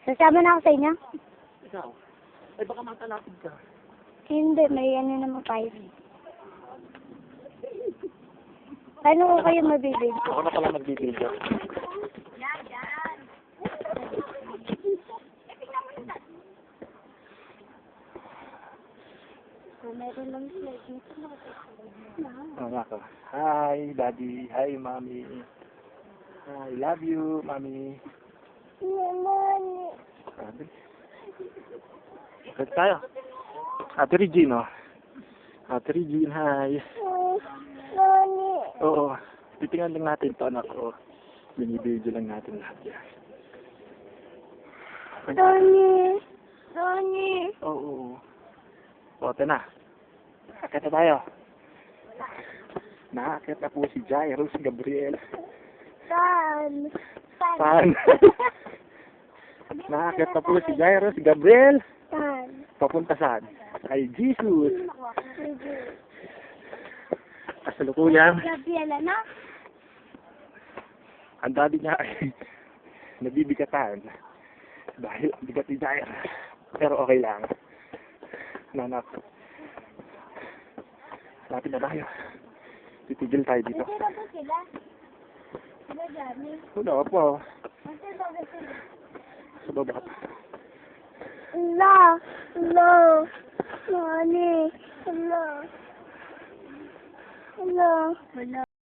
Sasama na ako sa inyo? Ikaw? Ay, baka matalapid ka. Hindi, may ano naman 5. Paano ko kayo mabibig? Ako na pala magbibigyo. Meron lang sila. Ako. Hi, Daddy. Hi, Mommy. I love you, Mommy. Sabi. Bakit tayo? Ate Regine, oh. Ate Regine, hi. Oo. Titingnan lang natin ito, anak ko. Binibidyo lang natin lahat yan. Tony. Oo. Bote na. Akit na tayo. Nakakit na po si Jairus Gabriel. Saan? Nakakit na po si Jairus Gabriel. Saan? Papunta saan? Kay Jesus. Kasalukuyan. Gabriel, ano? Ang daddy niya ay nabibigatan. Dahil ang bigat ni Jairus. Pero okay lang. Nanak. Lapit na tayo. Titigil tayo dito. Sila ba sila? Sila dami. Wala po. Sila ba sila? Sa baba. Hello. Hello. Honey. Hello. Hello. Hello.